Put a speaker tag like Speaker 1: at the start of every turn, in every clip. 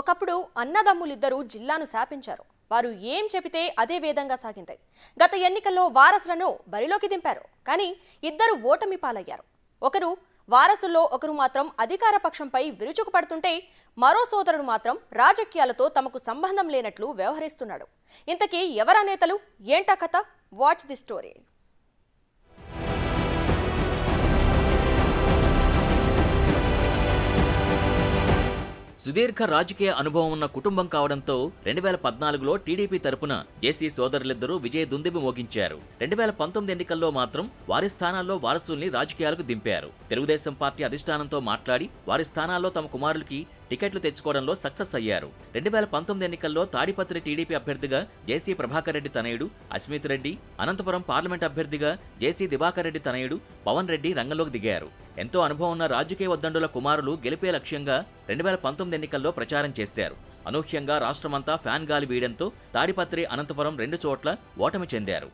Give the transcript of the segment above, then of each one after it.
Speaker 1: ఒకప్పుడు అన్నదమ్ములిద్దరూ జిల్లాను శాపించారు. వారు ఏం చెబితే అదే వేదంగా సాగింది. గత ఎన్నికల్లో వారసులను బరిలోకి దింపారు. కానీ ఇద్దరు ఓటమి పాలయ్యారు. ఒకరు వారసుల్లో ఒకరు మాత్రం అధికార పక్షంపై విరుచుకుపడుతుంటే మరో సోదరుడు మాత్రం రాజకీయాలతో తమకు సంబంధం లేనట్లు వ్యవహరిస్తున్నాడు. ఇంతకీ ఎవరా నేతలు? ఏంటా కథ? Watch the story.
Speaker 2: సుదీర్ఘ రాజకీయ అనుభవం ఉన్న కుటుంబం కావడంతో 2014లో టీడీపీ తరపున జేసీ సోదరులిద్దరూ విజయ దుందుబి మోగించారు. 2019 ఎన్నికల్లో మాత్రం వారి స్థానాల్లో వారసుల్ని రాజకీయాలకు దింపారు. తెలుగుదేశం పార్టీ అధిష్టానంతో మాట్లాడి వారి స్థానాల్లో తమ కుమారులకి టికెట్లు తెచ్చుకోవడంలో సక్సెస్ అయ్యారు. 2019 ఎన్నికల్లో తాడిపత్రి టీడీపీ అభ్యర్థిగా జేసీ ప్రభాకర్ రెడ్డి తనయుడు అస్మిత్ రెడ్డి, అనంతపురం పార్లమెంట్ అభ్యర్థిగా జేసీ దివాకర్ రెడ్డి తనయుడు పవన్ రెడ్డి రంగంలోకి దిగారు. ఎంతో అనుభవం ఉన్న రాజకీయ ఉద్దండుల కుమారులు గెలిపే లక్ష్యంగా 2019 ఎన్నికల్లో ప్రచారం చేశారు. అనూహ్యంగా రాష్ట్రమంతా ఫ్యాన్ గాలి వీయడంతో తాడిపత్రి, అనంతపురం 2 చోట్ల ఓటమి చెందారు.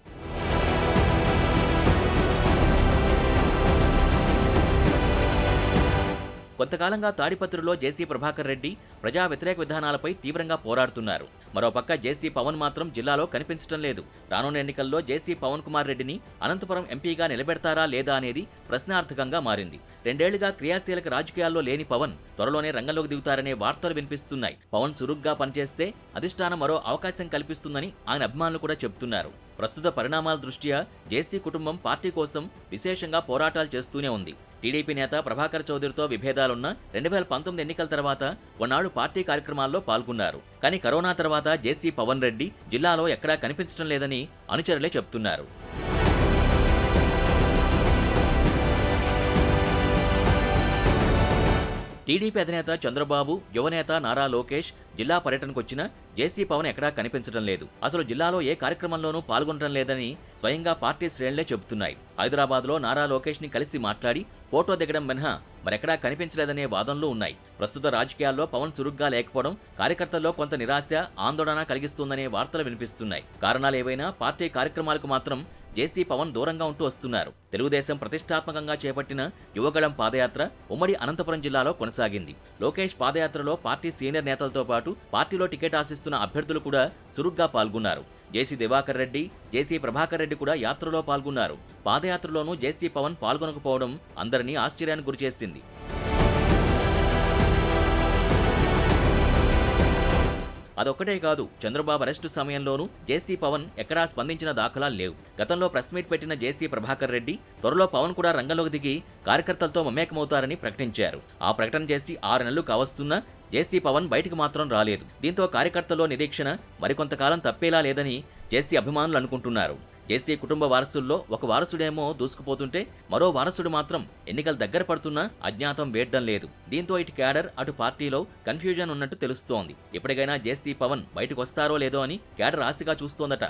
Speaker 2: కొంతకాలంగా తాడిపత్రిలో జేసీ ప్రభాకర్ రెడ్డి ప్రజా వ్యతిరేక విధానాలపై తీవ్రంగా పోరాడుతున్నారు. మరోపక్క జేసీ పవన్ మాత్రం జిల్లాలో కనిపించడం లేదు. రానున్న ఎన్నికల్లో జేసీ పవన్ కుమార్ రెడ్డిని అనంతపురం ఎంపీగా నిలబెడతారా లేదా అనేది ప్రశ్నార్థకంగా మారింది. 2 ఏళ్లుగా క్రియాశీలక రాజకీయాల్లో లేని పవన్ త్వరలోనే రంగంలోకి దిగుతారనే వార్తలు వినిపిస్తున్నాయి. పవన్ చురుగ్గా పనిచేస్తే అధిష్టానం మరో అవకాశం కల్పిస్తుందని ఆయన అభిమానులు కూడా చెబుతున్నారు. ప్రస్తుత పరిణామాల దృష్ట్యా జేసీ కుటుంబం పార్టీ కోసం విశేషంగా పోరాటాలు చేస్తూనే ఉంది. టీడీపీ నేత ప్రభాకర్ చౌదరితో విభేదాలున్న 2019 ఎన్నికల తర్వాత కొన్నాళ్లు పార్టీ కార్యక్రమాల్లో పాల్గొన్నారు. కానీ కరోనా తర్వాత జేసీ పవన్ రెడ్డి జిల్లాలో ఎక్కడా కనిపించడం లేదని అనుచరులే చెబుతున్నారు. టీడీపీ అధినేత చంద్రబాబు, యువనేత నారా లోకేష్ జిల్లా పర్యటనకొచ్చినా జేసీ పవన్ ఎక్కడా కనిపించడం లేదు. అసలు జిల్లాలో ఏ కార్యక్రమంలోనూ పాల్గొనడం లేదని స్వయంగా పార్టీ శ్రేణులే చెబుతున్నాయి. హైదరాబాద్లో నారా లోకేష్ ని కలిసి మాట్లాడి ఫోటో దిగడం మినహా మరెక్కడా కనిపించలేదనే వాదనలు ఉన్నాయి. ప్రస్తుత రాజకీయాల్లో పవన్ చురుగ్గా లేకపోవడం కార్యకర్తల్లో కొంత నిరాశ, ఆందోళన కలిగిస్తుందనే వార్తలు వినిపిస్తున్నాయి. కారణాలేవైనా పార్టీ కార్యక్రమాలకు మాత్రం జేసీ పవన్ దూరంగా ఉంటూ వస్తున్నారు. తెలుగుదేశం ప్రతిష్టాత్మకంగా చేపట్టిన యువగళం పాదయాత్ర ఉమ్మడి అనంతపురం జిల్లాలో కొనసాగింది. లోకేష్ పాదయాత్రలో పార్టీ సీనియర్ నేతలతో పాటు పార్టీలో టికెట్ ఆశిస్తున్న అభ్యర్థులు కూడా చురుగ్గా పాల్గొన్నారు. జేసీ దివాకర్ రెడ్డి, జేసీ ప్రభాకర్ రెడ్డి కూడా యాత్రలో పాల్గొన్నారు. పాదయాత్రలోనూ జేసీ పవన్ పాల్గొనకపోవడం అందరినీ ఆశ్చర్యానికి గురిచేసింది. అదొక్కటే కాదు, చంద్రబాబు అరెస్టు సమయంలోనూ జేసీ పవన్ ఎక్కడా స్పందించిన దాఖలాలు లేవు. గతంలో ప్రెస్ మీట్ పెట్టిన జేసీ ప్రభాకర్ రెడ్డి త్వరలో పవన్ కూడా రంగంలోకి దిగి కార్యకర్తలతో మమేకమవుతారని ప్రకటించారు. ఆ ప్రకటన చేసి 6 నెలలు కావస్తున్నా జేసీ పవన్ బయటకు మాత్రం రాలేదు. దీంతో కార్యకర్తల్లో నిరీక్షణ మరికొంతకాలం తప్పేలా లేదని జేసీ అభిమానులు అనుకుంటున్నారు. జేసీ కుటుంబ వారసుల్లో ఒక వారసుడేమో దూసుకుపోతుంటే మరో వారసుడు మాత్రం ఎన్నికలు దగ్గర పడుతున్నా అజ్ఞాతం వేయడం లేదు. దీంతో ఇటు క్యాడర్ అటు పార్టీలో కన్ఫ్యూజన్ ఉన్నట్టు తెలుస్తోంది. ఎప్పటికైనా జేసీ పవన్ బయటకు వస్తారో లేదో అని క్యాడర్ ఆశగా చూస్తోందట.